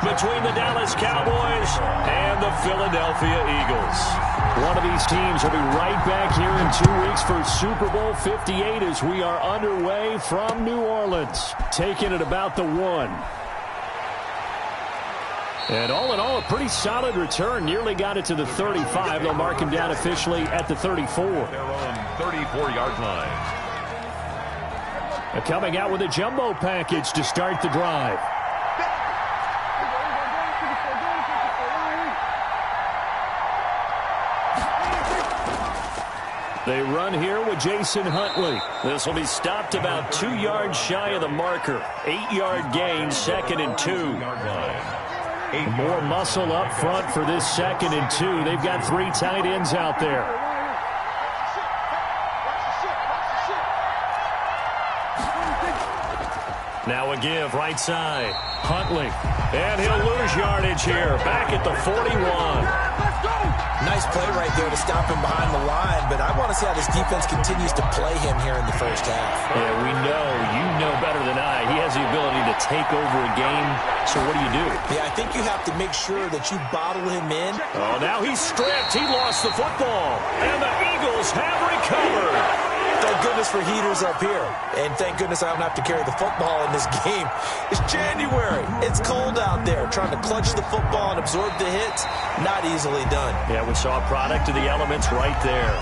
between the Dallas Cowboys and the Philadelphia Eagles. One of these teams will be right back here in 2 weeks for Super Bowl 58 as we are underway from New Orleans, taking it about the 1. And all in all, a pretty solid return. Nearly got it to the 35. They'll mark him down officially at the 34. Their own 34-yard line. Coming out with a jumbo package to start the drive. They run here with Jason Huntley. This will be stopped about 2 yards shy of the marker. 8-yard gain, 2nd and 2. More muscle up front for this 2nd and 2. They've got 3 tight ends out there. Now a give right side. Huntley. And he'll lose yardage here. Back at the 41. Nice play right there to stop him behind the line, but I want to see how this defense continues to play him here in the first half. Yeah, we know. You know better than I. He has the ability to take over a game, so what do you do? Yeah, I think you have to make sure that you bottle him in. Oh, now he's stripped. He lost the football, and the Eagles have recovered. Thank goodness for heaters up here, and thank goodness I don't have to carry the football in this game. It's January. It's cold out there. Trying to clutch the football and absorb the hits, not easily done. Yeah, we saw a product of the elements right there.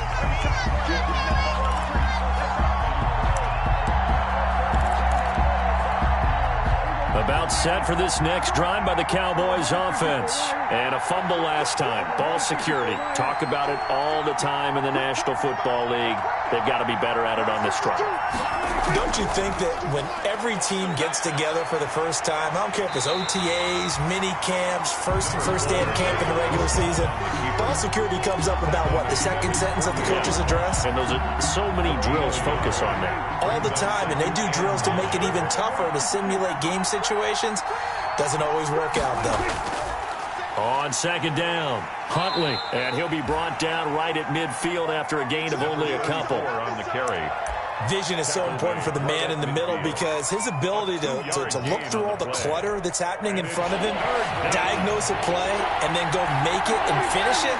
About set for this next drive by the Cowboys offense. And a fumble last time. Ball security. Talk about it all the time in the National Football League. They've got to be better at it on this drive. Don't you think that when every team gets together for the first time, I don't care if it's OTAs, mini camps, first day of camp in the regular season, ball security comes up about, what, the second sentence of the coach's address? And those are so many drills focus on that. All the time, and they do drills to make it even tougher to simulate game situations. Doesn't always work out, though. On 2nd down, Huntley, and he'll be brought down right at midfield after a gain of only a couple. On the carry. Vision is so important for the man in the middle because his ability to look through all the clutter that's happening in front of him, diagnose a play, and then go make it and finish it,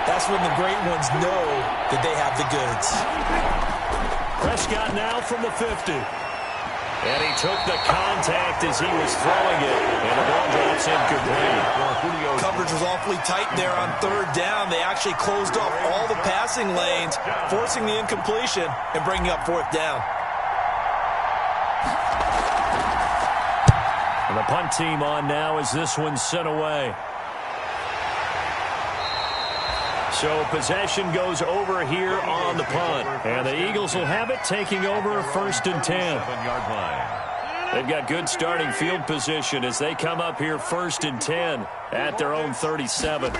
that's when the great ones know that they have the goods. Prescott now from the 50. And he took the contact as he was throwing it, and the ball drops incomplete. Coverage was awfully tight there on 3rd down. They actually closed off all the passing lanes, forcing the incompletion and bringing up 4th down. And the punt team on now as this one's sent away. So possession goes over here on the punt. And the Eagles will have it, taking over 1st and 10. 7-yard line. They've got good starting field position as they come up here 1st and 10 at their own 37.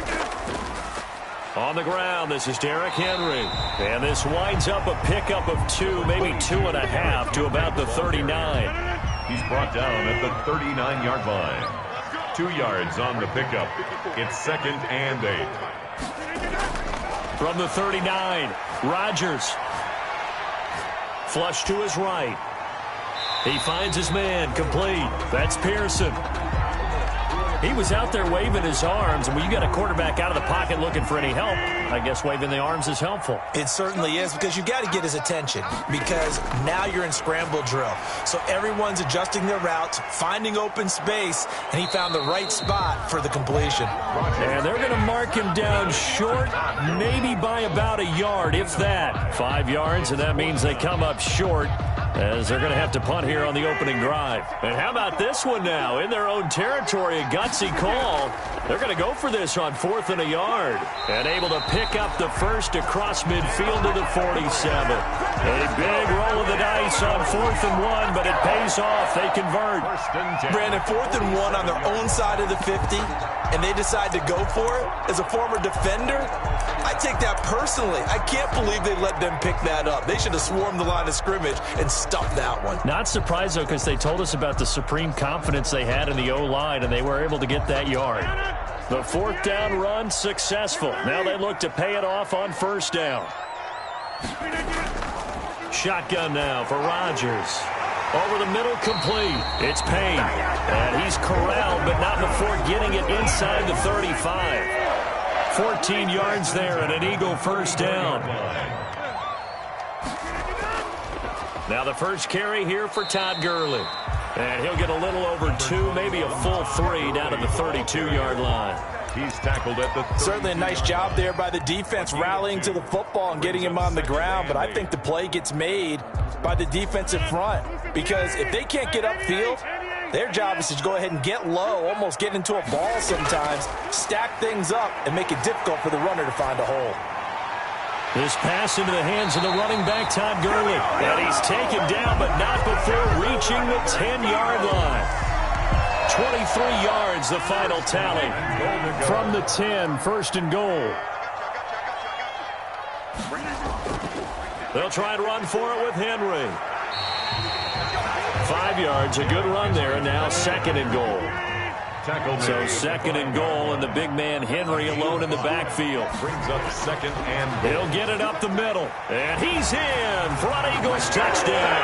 On the ground, this is Derrick Henry. And this winds up a pickup of 2, maybe 2.5 to about the 39. He's brought down at the 39-yard line. 2 yards on the pickup. It's 2nd and 8. From the 39, Rodgers. Flush to his right. He finds his man, complete. That's Pearson. He was out there waving his arms, and when you got a quarterback out of the pocket looking for any help, I guess waving the arms is helpful. It certainly is, because you've got to get his attention, because now you're in scramble drill. So everyone's adjusting their routes, finding open space, and he found the right spot for the completion. And they're going to mark him down short, maybe by about a yard, if that. 5 yards, and that means they come up short, as they're going to have to punt here on the opening drive. And how about this one now? In their own territory, a gutsy call. They're going to go for this on 4th and a yard. And able to pick up the first across midfield to the 47. A big roll of the dice on 4th and 1, but it pays off. They convert. Brandon, 4th and 1 on their own side of the 50, and they decide to go for it. As a former defender, I take that personally. I can't believe they let them pick that up. They should have swarmed the line of scrimmage and stuffed that one. Not surprised, though, because they told us about the supreme confidence they had in the O-line, and they were able to get that yard. The 4th down run successful. Now they look to pay it off on 1st down. Shotgun now for Rodgers. Over the middle, complete. It's Payne. And he's corralled, but not before getting it inside the 35. 14 yards there and an Eagle first down. Now the first carry here for Todd Gurley. And he'll get a little over 2, maybe a full 3 down to the 32-yard line. He's tackled at the 30. Certainly a nice job there by the defense rallying to the football and getting him on the ground. But I think the play gets made by the defensive front. Because if they can't get upfield, their job is to go ahead and get low, almost get into a ball sometimes, stack things up, and make it difficult for the runner to find a hole. This pass into the hands of the running back, Todd Gurley. And he's taken down, but not before reaching the 10-yard line. 23 yards, the final tally. From the 10, first and goal. They'll try and run for it with Henry. 5 yards, a good run there, and now second and goal. So second and goal, and the big man Henry alone in the backfield. Brings up second and goal. He'll get it up the middle, and he's in for an Eagles touchdown.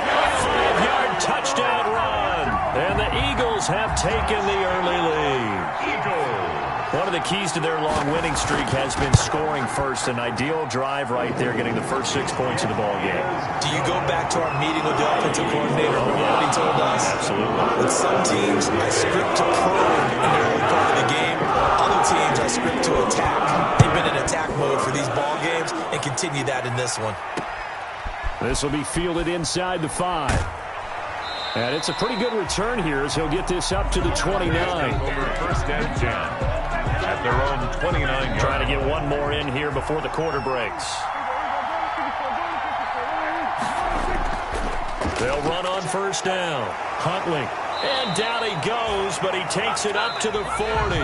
A 5-yard touchdown run, and the Eagles have taken the early lead. Eagles. One of the keys to their long winning streak has been scoring first. An ideal drive right there, getting the first 6 points of the ball game. Do you go back to our meeting with the offensive coordinator? Remember what he told us? Absolutely. With some teams, I script to probe in the early part of the game. Other teams, I script to attack. They've been in attack mode for these ball games and continue that in this one. This will be fielded inside the 5. And it's a pretty good return here as he'll get this up to the 29. Over first and 10. At their own 29 yards. Trying to get one more in here before the quarter breaks. They'll run on first down. Huntley. And down he goes, but he takes it up to the 40.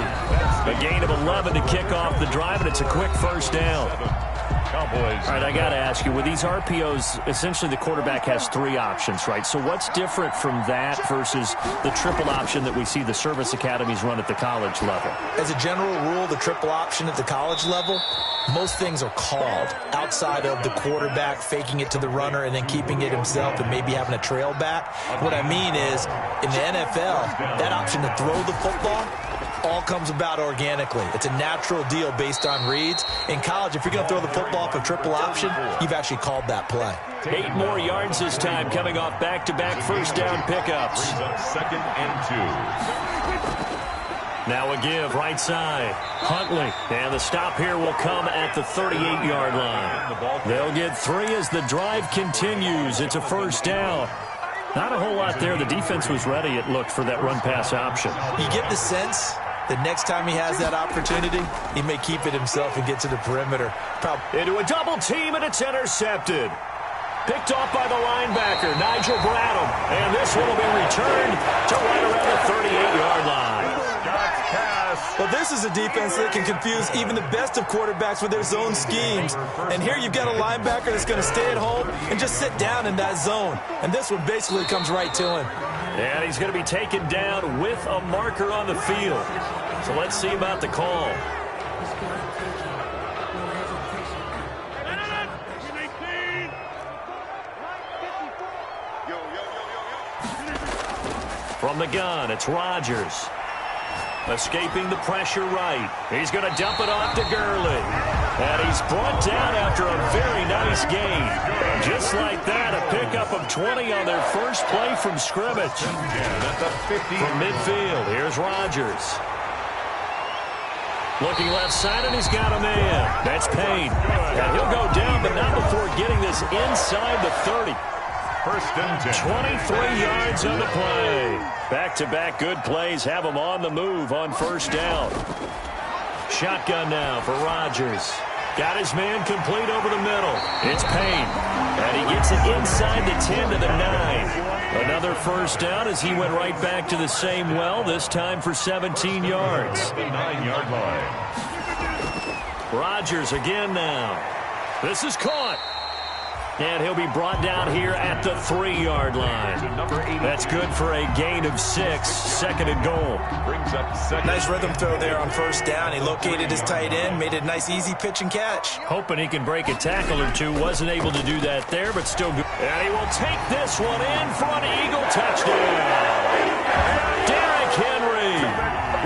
A gain of 11 to kick off the drive, and it's a quick first down. Cowboys. All right, I got to ask you, with these RPOs, essentially the quarterback has 3 options, right? So what's different from that versus the triple option that we see the service academies run at the college level? As a general rule, the triple option at the college level, most things are called outside of the quarterback faking it to the runner and then keeping it himself and maybe having a trail back. What I mean is, in the NFL, that option to throw the football all comes about organically. It's a natural deal based on reads. In college, if you're going to throw the football for triple option, you've actually called that play. 8 more yards this time, coming off back-to-back first down pickups. Brings up second and 2. Now a give, right side. Huntley. And the stop here will come at the 38-yard line. They'll get 3 as the drive continues. It's a first down. Not a whole lot there. The defense was ready, it looked, for that run-pass option. You get the sense the next time he has that opportunity, he may keep it himself and get to the perimeter. Into a double team, and it's intercepted. Picked off by the linebacker, Nigel Bradham. And this one will be returned to right around the 38-yard line. Well, this is a defense that can confuse even the best of quarterbacks with their zone schemes. And here you've got a linebacker that's going to stay at home and just sit down in that zone. And this one basically comes right to him. And he's going to be taken down with a marker on the field. So let's see about the call. From the gun, it's Rodgers. Escaping the pressure right. He's going to dump it off to Gurley. And he's brought down after a very nice gain. Just like that, a pickup of 20 on their first play from scrimmage. From midfield, here's Rodgers. Looking left side, and he's got a man. That's Payne. And he'll go down, but not before getting this inside the 30. First and 10. 23 yards on the play. Back-to-back good plays have him on the move on first down. Shotgun now for Rodgers. Got his man complete over the middle. It's Payne. And he gets it inside the 10 to the 9. Another first down as he went right back to the same well, this time for 17 yards. The 9-yard line. Rodgers again now. This is caught. And he'll be brought down here at the 3-yard line. That's good for a gain of 6, second and goal. Nice rhythm throw there on first down. He located his tight end, made it a nice easy pitch and catch. Hoping he can break a tackle or two. Wasn't able to do that there, but still good. And he will take this one in for an Eagle touchdown. Derrick Henry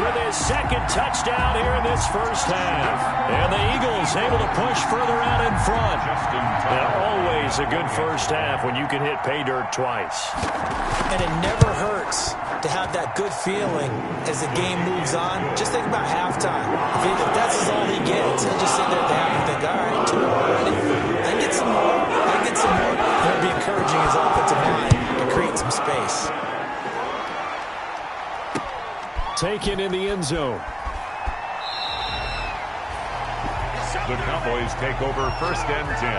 with his second touchdown here in this first half. And the Eagles able to push further out in front. And always a good first half when you can hit pay dirt twice. And it never hurts to have that good feeling as the game moves on. Just think about halftime. If that's all he gets, he'll just sit there at the half and think, all right, 2 already. I can get some more. I can get some more. And it'll be encouraging his offensive line to create some space. Taken in the end zone. The Cowboys take over first and 10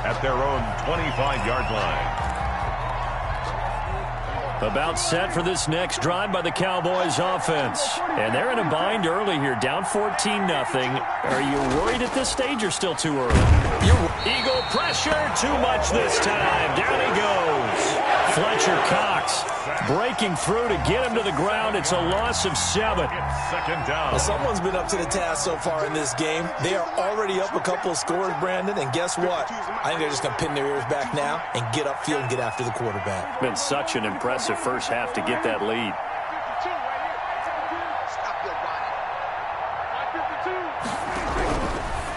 at their own 25-yard line. About set for this next drive by the Cowboys offense. And they're in a bind early here, down 14-0. Are you worried at this stage or still too early? Eagle pressure, too much this time. Down he goes. Fletcher Cox breaking through to get him to the ground. It's a loss of 7. Second down. Well, someone's been up to the task so far in this game. They are already up a couple of scores, Brandon, and guess what? I think they're just going to pin their ears back now and get upfield and get after the quarterback. Been such an impressive first half to get that lead.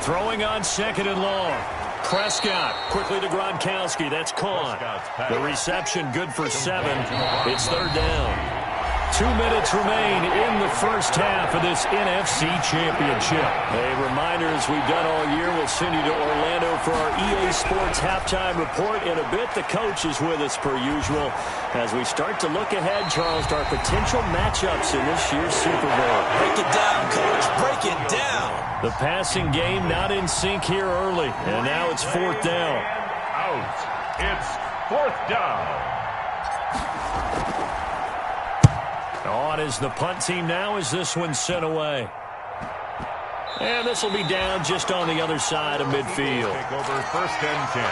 Throwing on second and long. Prescott quickly to Gronkowski. That's caught. The reception good for 7. It's third down. 2 minutes remain in the first half of this NFC Championship. A reminder, as we've done all year, we'll send you to Orlando for our EA Sports halftime report. In a bit, the coach is with us per usual as we start to look ahead, Charles, to our potential matchups in this year's Super Bowl. Break it down, Coach. Break it down. The passing game not in sync here early, and now it's fourth down. Out. It's fourth down. On is the punt team now as this one's sent away. And this will be down just on the other side of midfield. Take over first and 10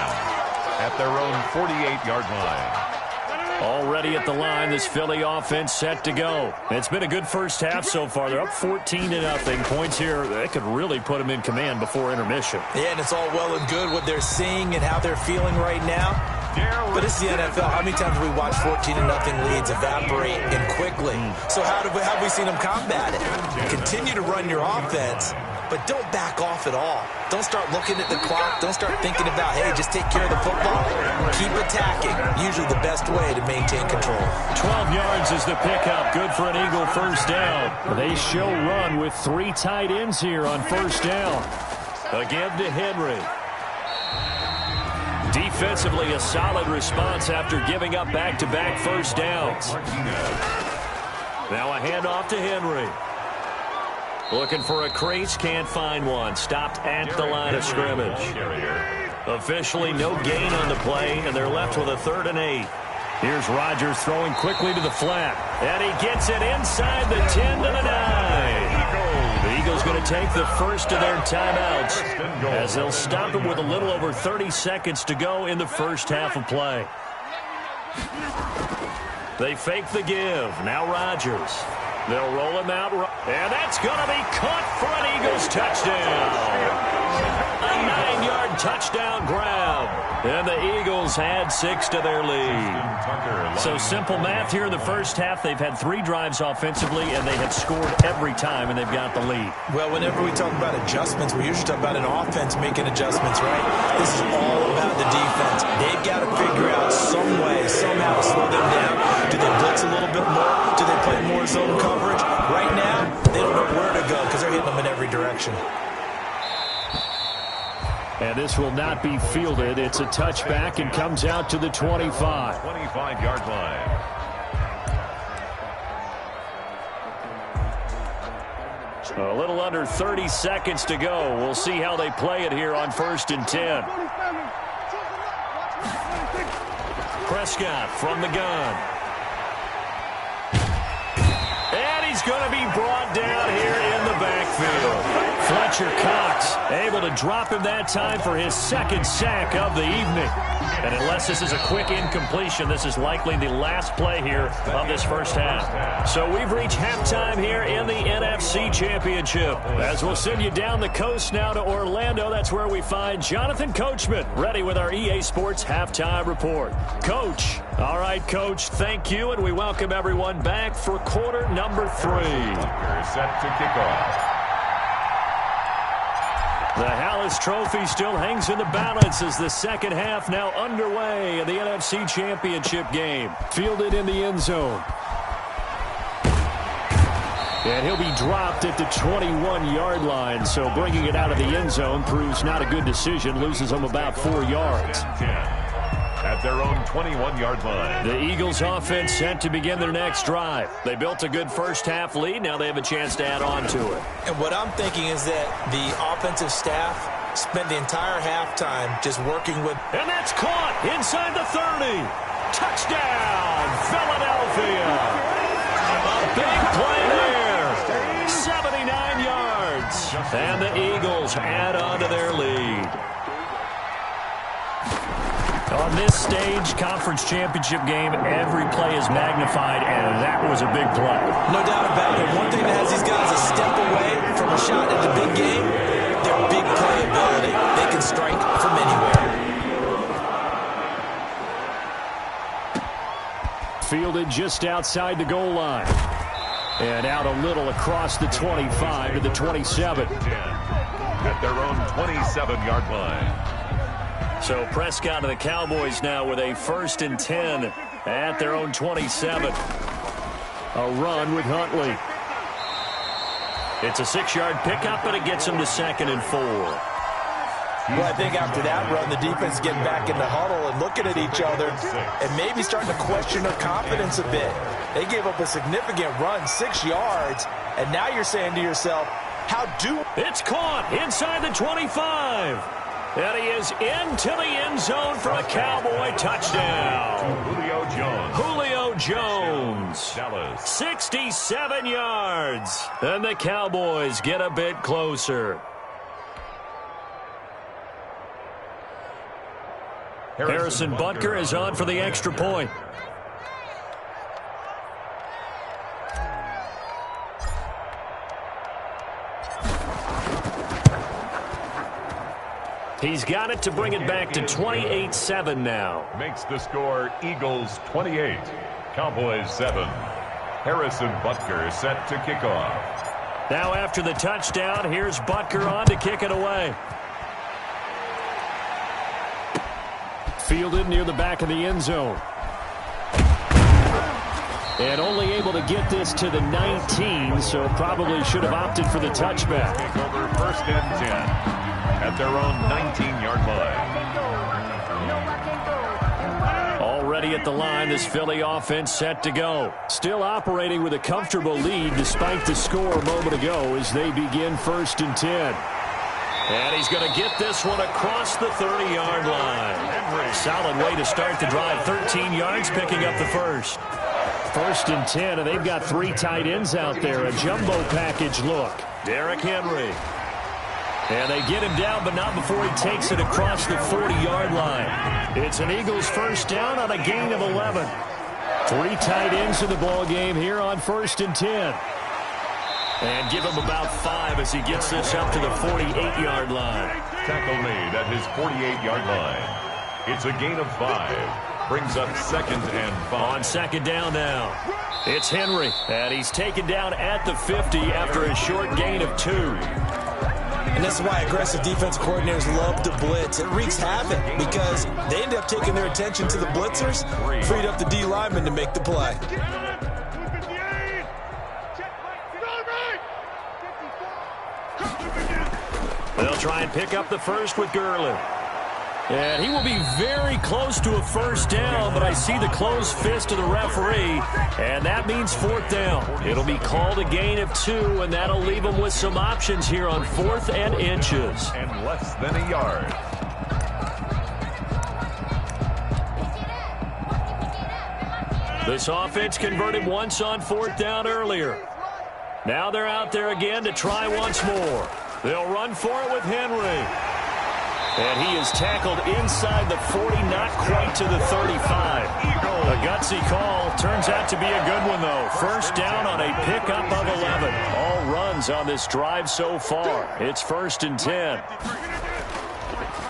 at their own 48-yard line. Already at the line, this Philly offense set to go. It's been a good first half so far. They're up 14-0. Points here, they could really put them in command before intermission. Yeah, and it's all well and good what they're seeing and how they're feeling right now. But it's the NFL. How many times have we watched 14-0 leads evaporate and quickly? So how have we seen them combat it? Continue to run your offense, but don't back off at all. Don't start looking at the clock. Don't start thinking about, hey, just take care of the football. Keep attacking. Usually the best way to maintain control. 12 yards is the pickup. Good for an Eagle first down. They show run with 3 tight ends here on first down. Again to Henry. Defensively, a solid response after giving up back-to-back first downs. Now a handoff to Henry. Looking for a crease, can't find one. Stopped at the line of scrimmage. Officially no gain on the play, and they're left with a 3rd and 8. Here's Rodgers throwing quickly to the flat. And he gets it inside the 10 to the 9. The Eagles going to take the first of their timeouts as they'll stop him with a little over 30 seconds to go in the first half of play. They fake the give. Now Rodgers. They'll roll him out. And that's going to be caught for an Eagles touchdown. A 9-yard touchdown grab. And the Eagles add 6 to their lead. So simple math here in the first half. They've had 3 drives offensively, and they have scored every time, and they've got the lead. Well, whenever we talk about adjustments, we usually talk about an offense making adjustments, right? This is all about the defense. They've got to figure out some way, somehow to slow them down. Do they blitz a little bit more? Do they play more zone coverage? Right now, they don't know where to go because they're hitting them in every direction. And this will not be fielded. It's a touchback and comes out to the 25. 25-yard line. A little under 30 seconds to go. We'll see how they play it here on 1st and 10. Prescott from the gun. And he's going to be brought down here in the backfield. Fletcher Cox able to drop him that time for his second sack of the evening. And unless this is a quick incompletion, this is likely the last play here of this first half. So we've reached halftime here in the NFC Championship. As we'll send you down the coast now to Orlando, that's where we find Jonathan Coachman ready with our EA Sports Halftime Report. Coach. All right, Coach, thank you, and we welcome everyone back for quarter number 3. Set to kick off. The Hallis Trophy still hangs in the balance as the second half now underway in the NFC Championship game. Fielded in the end zone. And he'll be dropped at the 21-yard line, so bringing it out of the end zone proves not a good decision, loses him about 4 yards. At their own 21-yard line. The Eagles offense set to begin their next drive. They built a good first-half lead. Now they have a chance to add on to it. And what I'm thinking is that the offensive staff spent the entire halftime just working with. And that's caught inside the 30. Touchdown, Philadelphia. A big play there. 79 yards. And the Eagles add on to their lead. On this stage, conference championship game, every play is magnified, and that was a big play. No doubt about it. One thing that has these guys a step away from a shot at the big game, their big playability. They can strike from anywhere. Fielded just outside the goal line. And out a little across the 25 to the 27. At their own 27-yard line. So Prescott and the Cowboys now with a 1st and 10 at their own 27. A run with Huntley. It's a 6-yard pickup, but it gets him to 2nd and 4. Well, I think after that run, the defense is getting back in the huddle and looking at each other and maybe starting to question their confidence a bit. They gave up a significant run, 6 yards, and now you're saying to yourself, how do... It's caught inside the 25. And he is into the end zone for a Cowboy touchdown. Julio Jones. Julio Jones. Dallas. 67 yards. And the Cowboys get a bit closer. Harrison Butker is on for the extra point. He's got it to bring it back to 28-7 now. Makes the score Eagles 28, Cowboys 7. Harrison Butker set to kick off. Now after the touchdown, here's Butker on to kick it away. Fielded near the back of the end zone. And only able to get this to the 19, so probably should have opted for the touchback. Take over 1st and 10. At their own 19-yard line. Already at the line, this Philly offense set to go. Still operating with a comfortable lead despite the score a moment ago as they begin 1st and 10. And he's going to get this one across the 30-yard line. Solid way to start the drive. 13 yards, picking up the first. 1st and 10, and they've got 3 tight ends out there. A jumbo package look. Derrick Henry. And they get him down, but not before he takes it across the 40-yard line. It's an Eagles 1st down on a gain of 11. 3 tight ends in the ball game here on 1st and 10. And give him about 5 as he gets this up to the 48-yard line. Tackle made at his 48-yard line. It's a gain of 5. Brings up 2nd and 5. On 2nd down now. It's Henry, and he's taken down at the 50 after a short gain of 2. And that's why aggressive defense coordinators love to blitz. It wreaks havoc because they end up taking their attention to the blitzers, freed up the D lineman to make the play. They'll try and pick up the first with Gurley. And he will be very close to a 1st down, but I see the closed fist of the referee, and that means 4th down. It'll be called a gain of 2, and that'll leave him with some options here on 4th and inches. And less than a yard. This offense converted once on 4th down earlier. Now they're out there again to try once more. They'll run for it with Henry. And he is tackled inside the 40, not quite to the 35. A gutsy call. Turns out to be a good one, though. First down on a pickup of 11. All runs on this drive so far. It's 1st and 10.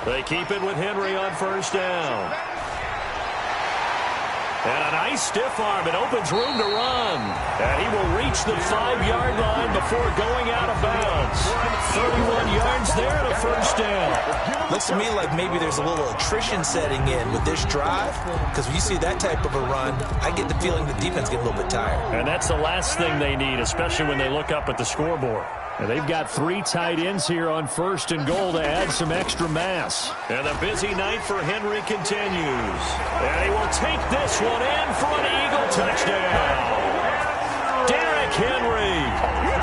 They keep it with Henry on first down. And a nice stiff arm. It opens room to run. And he will reach the 5-yard line before going out of bounds. 31 yards there and a first down. Looks to me like maybe there's a little attrition setting in with this drive, because when you see that type of a run, I get the feeling the defense get a little bit tired. And that's the last thing they need, especially when they look up at the scoreboard. And they've got 3 tight ends here on 1st and goal to add some extra mass. And the busy night for Henry continues. And he will take this one in for an Eagle touchdown. Derrick Henry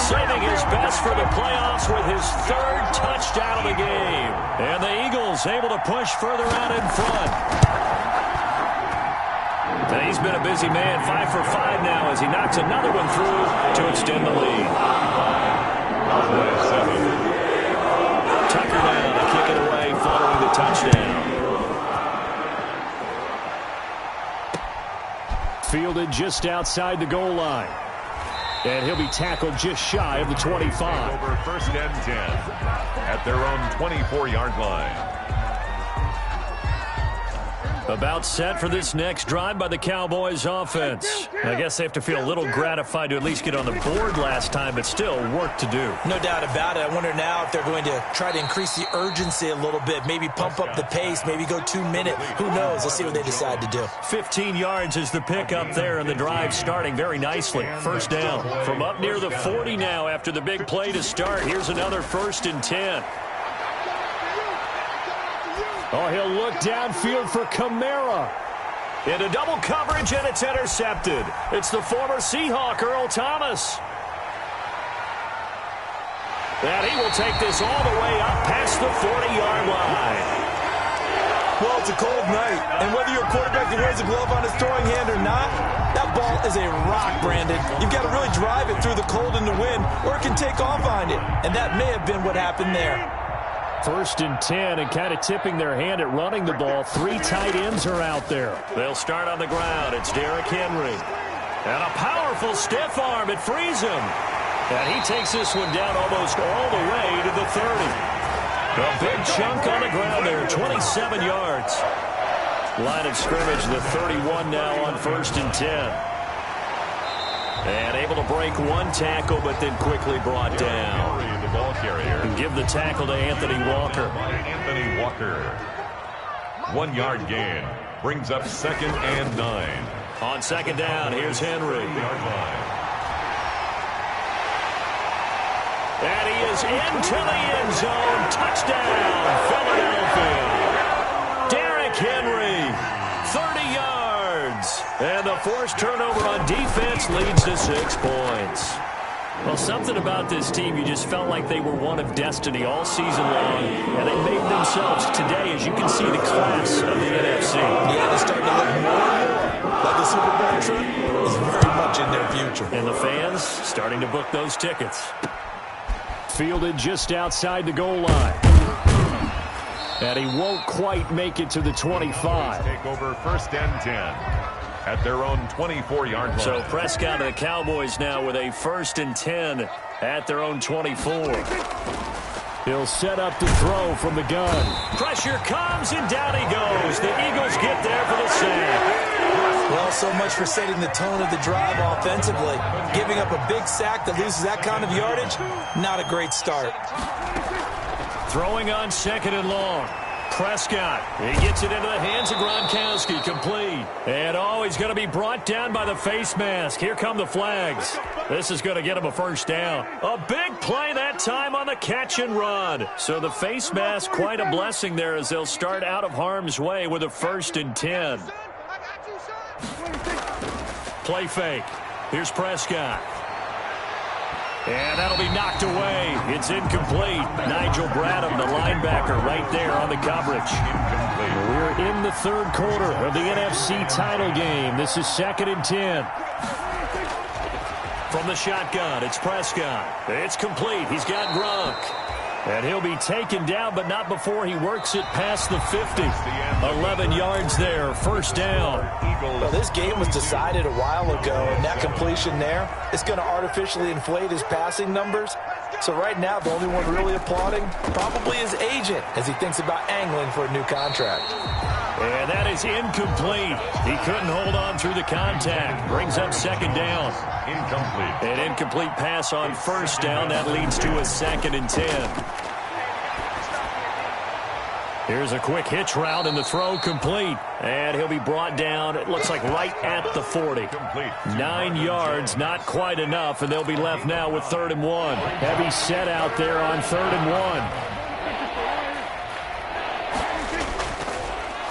saving his best for the playoffs with his 3rd touchdown of the game. And the Eagles able to push further out in front. And he's been a busy man, 5 for 5 now as he knocks another one through to extend the lead. Tucker down to kick it away following the touchdown. Fielded just outside the goal line. And he'll be tackled just shy of the 25. Over 1st and 10 at their own 24-yard line. About set for this next drive by the Cowboys offense. I guess they have to feel a little gratified to at least get on the board last time, but still work to do. No doubt about it. I wonder now if they're going to try to increase the urgency a little bit, maybe pump up the pace, maybe go 2-minute. Who knows? Let's see what they decide to do. 15 yards is the pickup there, and the drive starting very nicely. First down from up near the 40 now after the big play to start. Here's another 1st and 10. Oh, he'll look downfield for Kamara. Into double coverage, and it's intercepted. It's the former Seahawk, Earl Thomas. And he will take this all the way up past the 40-yard line. Well, it's a cold night, and whether you're a quarterback that wears a glove on his throwing hand or not, that ball is a rock, Brandon. You've got to really drive it through the cold and the wind, or it can take off on you. And that may have been what happened there. 1st and 10, and kind of tipping their hand at running the ball. 3 tight ends are out there. They'll start on the ground. It's Derrick Henry. And a powerful stiff arm. It frees him. And he takes this one down almost all the way to the 30. A big chunk on the ground there, 27 yards. Line of scrimmage, the 31 now on 1st and 10. And able to break one tackle, but then quickly brought down. The ball carrier. And give the tackle to Anthony Walker. Anthony Walker. 1-yard gain. Brings up 2nd and 9. On 2nd down, here's Henry. And he is into the end zone. Touchdown, Philadelphia. Derrick Henry, 30 yards. And the forced turnover on defense leads to 6 points. Well, something about this team, you just felt like they were one of destiny all season long, and they made themselves today, as you can see, the class of the NFC. Yeah, they're starting to look more and more like the Super Bowl trip is very much in their future. And the fans starting to book those tickets. Fielded just outside the goal line. And he won't quite make it to the 25. Take over 1st and 10. At their own 24-yard line. So Prescott and the Cowboys now with a 1st and 10 at their own 24. He'll set up to throw from the gun. Pressure comes, and down he goes. The Eagles get there for the sack. Well, so much for setting the tone of the drive offensively. Giving up a big sack that loses that kind of yardage, not a great start. Throwing on 2nd and long. Prescott, he gets it into the hands of Gronkowski, complete. And he's going to be brought down by the face mask. Here come the flags. This is going to get him a first down. A big play that time on the catch and run. So the face mask, quite a blessing there as they'll start out of harm's way with a 1st and 10. Play fake. Here's Prescott. And that'll be knocked away. It's incomplete. Nigel Bradham, the linebacker, right there on the coverage. We're in the 3rd quarter of the NFC title game. This is 2nd and 10. From the shotgun, it's Prescott. It's complete. He's got Gronk. And he'll be taken down, but not before he works it past the 50. 11 yards there, first down. Well, this game was decided a while ago, and that completion there is going to artificially inflate his passing numbers. So right now, the only one really applauding probably his agent as he thinks about angling for a new contract. And that is incomplete. He couldn't hold on through the contact. Brings up second down. Incomplete. An incomplete pass on first down. That leads to a 2nd and 10. Here's a quick hitch route, and the throw complete. And he'll be brought down, it looks like right at the 40. 9 yards, not quite enough, and they'll be left now with 3rd and 1. Heavy set out there on 3rd and 1.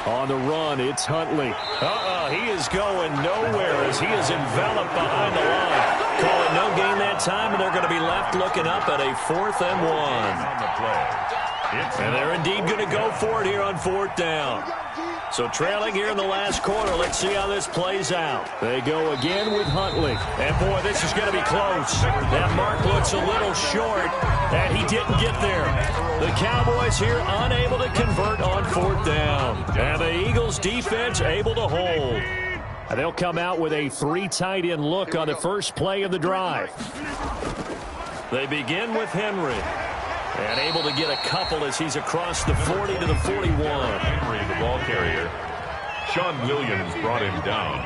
On the run, it's Huntley. He is going nowhere as he is enveloped behind the line. Call it no gain that time, and they're going to be left looking up at a 4th and 1. And they're indeed going to go for it here on 4th down. So trailing here in the last quarter. Let's see how this plays out. They go again with Huntley. And, boy, this is going to be close. That mark looks a little short, and he didn't get there. The Cowboys here unable to convert on 4th down. And the Eagles defense able to hold. And they'll come out with a 3 tight end look on the first play of the drive. They begin with Henry. And able to get a couple as he's across the 40 to the 41. Henry, the ball carrier. Sean Williams brought him down.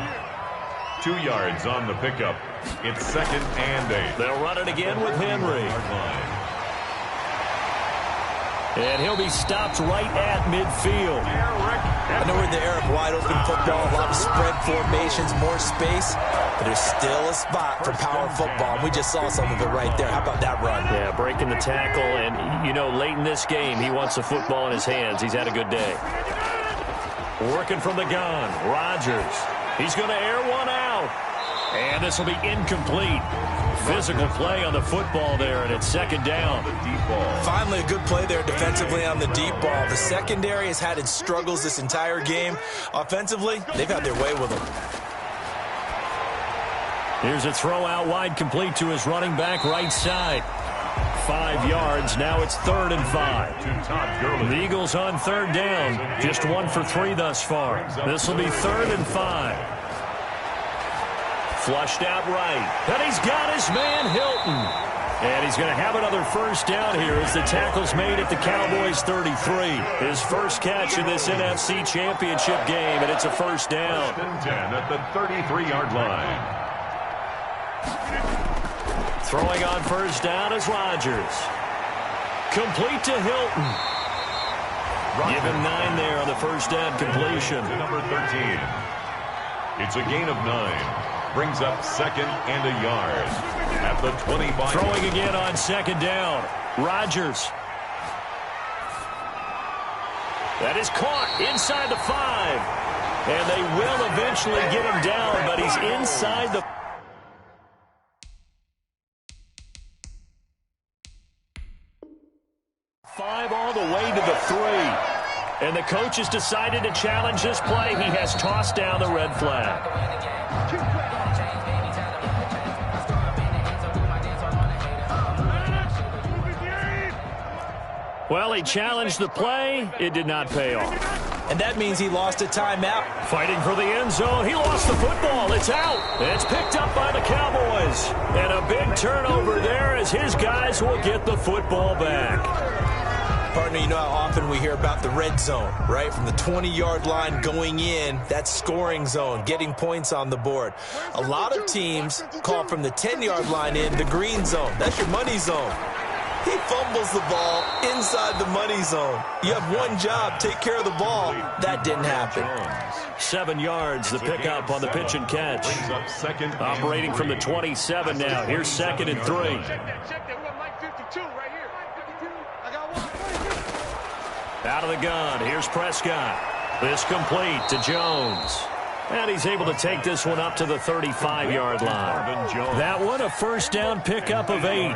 2 yards on the pickup. It's 2nd and 8. They'll run it again with Henry. And he'll be stopped right at midfield. I know we're in the era of wide open football, a lot of spread formations, more space, but there's still a spot for power football. We just saw some of it right there. How about that run? Yeah, breaking the tackle, and, you know, late in this game, he wants the football in his hands. He's had a good day. Working from the gun, Rodgers. He's going to air one out. And this will be incomplete. Physical play on the football there, and it's 2nd down. Finally, a good play there defensively on the deep ball. The secondary has had its struggles this entire game. Offensively, they've had their way with them. Here's a throw out wide, complete to his running back right side. 5 yards. Now it's 3rd and 5. The Eagles on 3rd down. Just 1 for 3 thus far. This will be 3rd and 5. Flushed out right. And he's got his man, Hilton. And he's going to have another first down here as the tackle's made at the Cowboys 33. His first catch in this NFC Championship game, and it's a first down. 10 at the 33-yard line. Throwing on first down is Rodgers. Complete to Hilton. Give him 9 there on the first down completion. Number 13. It's a gain of 9. Brings up 2nd and a yard at the 25. Throwing again on 2nd down. Rodgers. That is caught inside the 5. And they will eventually get him down, but he's inside the 5 all the way to the 3. And the coach has decided to challenge this play. He has tossed down the red flag. Well, he challenged the play. It did not pay off. And that means he lost a timeout. Fighting for the end zone. He lost the football. It's out. It's picked up by the Cowboys. And a big turnover there as his guys will get the football back. Partner, you know how often we hear about the red zone, right? From the 20-yard line going in, that scoring zone, getting points on the board. A lot of teams call from the 10-yard line in the green zone. That's your money zone. He fumbles the ball inside the money zone. You have one job, take care of the ball. That didn't happen. 7 yards, the pickup on the pitch and catch. Operating from the 27 now. Here's 2nd and 3. Out of the gun. Here's Prescott. This complete to Jones. And he's able to take this one up to the 35-yard line. That one, a first down pickup of 8.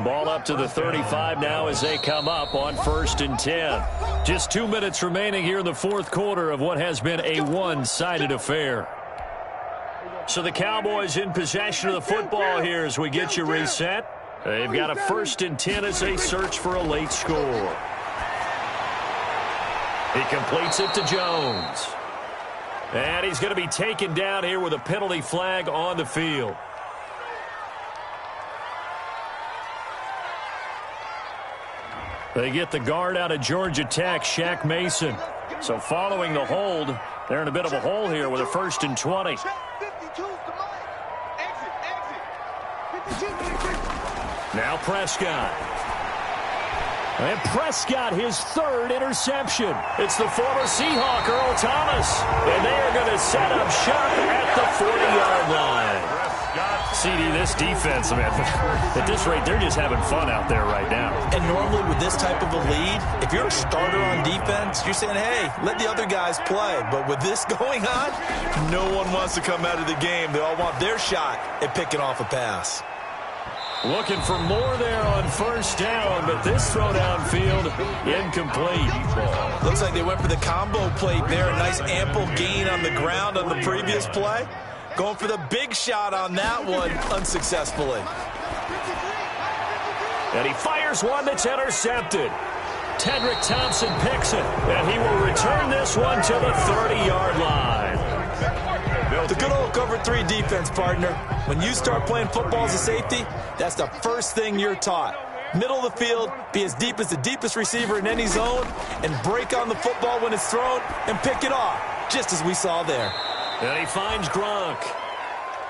Ball up to the 35 now as they come up on 1st and 10. Just 2 minutes remaining here in the 4th quarter of what has been a one-sided affair. So the Cowboys in possession of the football here as we get you reset. They've got a 1st and 10 as they search for a late score. He completes it to Jones. And he's going to be taken down here with a penalty flag on the field. They get the guard out of Georgia Tech, Shaq Mason. So following the hold, they're in a bit of a hole here with a 1st and 20. Now Prescott. And Prescott, his 3rd interception. It's the former Seahawk, Earl Thomas. And they are going to set up shop at the 40-yard line. CD, this defense, man, at this rate, they're just having fun out there right now. And normally with this type of a lead, if you're a starter on defense, you're saying, hey, let the other guys play. But with this going on, no one wants to come out of the game. They all want their shot at picking off a pass. Looking for more there on 1st down, but this throw downfield incomplete. Looks like they went for the combo plate there. A nice ample gain on the ground on the previous play. Going for the big shot on that one unsuccessfully. And he fires one that's intercepted. Tedrick Thompson picks it, and he will return this one to the 30-yard line. The good old cover 3 defense, partner. When you start playing football as a safety, that's the first thing you're taught. Middle of the field, be as deep as the deepest receiver in any zone, and break on the football when it's thrown and pick it off, just as we saw there. And he finds Gronk.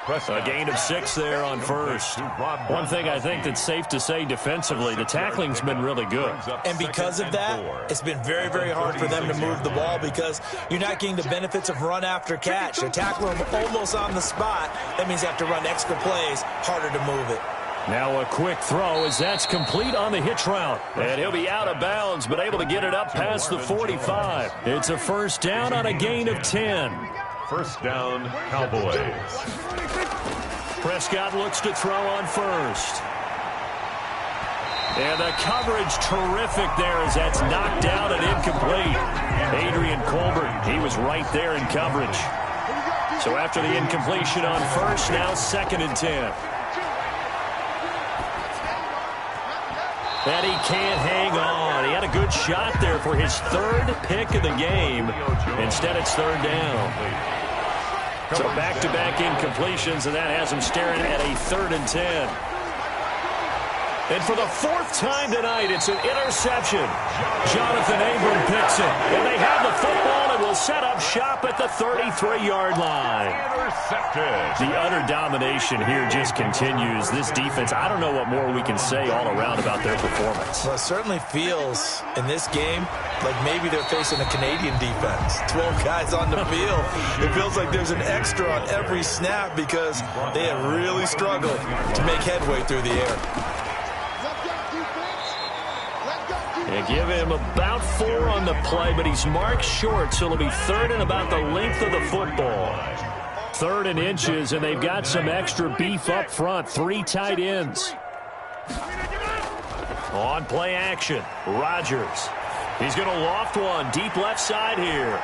A gain of 6 there on 1st. One thing I think that's safe to say defensively, the tackling's been really good. And because of that, it's been very, very hard for them to move the ball because you're not getting the benefits of run after catch. They're tackling them almost on the spot. That means you have to run extra plays, harder to move it. Now a quick throw as that's complete on the hitch route. And he'll be out of bounds, but able to get it up past the 45. It's a 1st down on a gain of 10. 1st down, Cowboys. Prescott looks to throw on 1st. And the coverage terrific there as that's knocked down and incomplete. Adrian Colbert, he was right there in coverage. So after the incompletion on 1st, now 2nd and 10. And he can't hang on. He had a good shot there for his 3rd pick of the game. Instead, it's 3rd down. So back-to-back incompletions, and that has him staring at a 3rd and 10. And for the 4th time tonight, it's an interception. Jonathan Abram picks it. And they have the football and will set up shop at the 33-yard line. The utter domination here just continues. This defense, I don't know what more we can say all around about their performance. Well, it certainly feels in this game like maybe they're facing a Canadian defense. 12 guys on the field. It feels like there's an extra on every snap because they have really struggled to make headway through the air. They give him about 4 on the play, but he's marked short, so it'll be 3rd and about the length of the football. 3rd and inches, and they've got some extra beef up front. 3 tight ends. On play action, Rodgers. He's going to loft one deep left side here.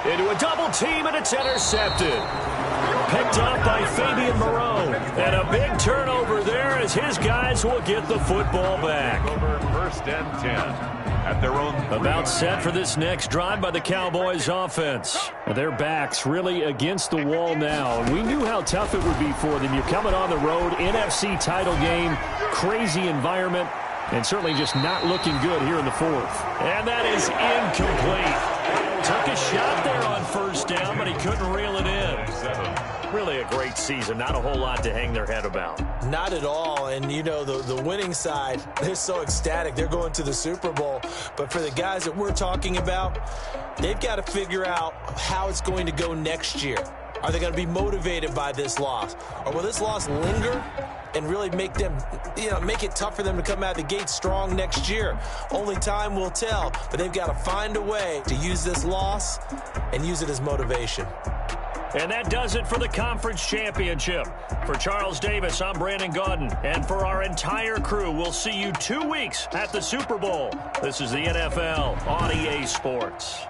Into a double team, and it's intercepted. Picked up by Fabian Moreau. And a big turnover there as his guys will get the football back. 1st and 10 at their own. About set for this next drive by the Cowboys offense. Their backs really against the wall now. We knew how tough it would be for them. You're coming on the road, NFC title game, crazy environment, and certainly just not looking good here in the 4th. And that is incomplete. Took a shot there on 1st down, but he couldn't reel it in. Really a great season. Not a whole lot to hang their head about. Not at all. And, you know, the winning side, they're so ecstatic. They're going to the Super Bowl. But for the guys that we're talking about, they've got to figure out how it's going to go next year. Are they going to be motivated by this loss? Or will this loss linger and really make them, make it tough for them to come out of the gate strong next year? Only time will tell. But they've got to find a way to use this loss and use it as motivation. And that does it for the conference championship. For Charles Davis, I'm Brandon Gaudin. And for our entire crew, we'll see you 2 weeks at the Super Bowl. This is the NFL on EA Sports.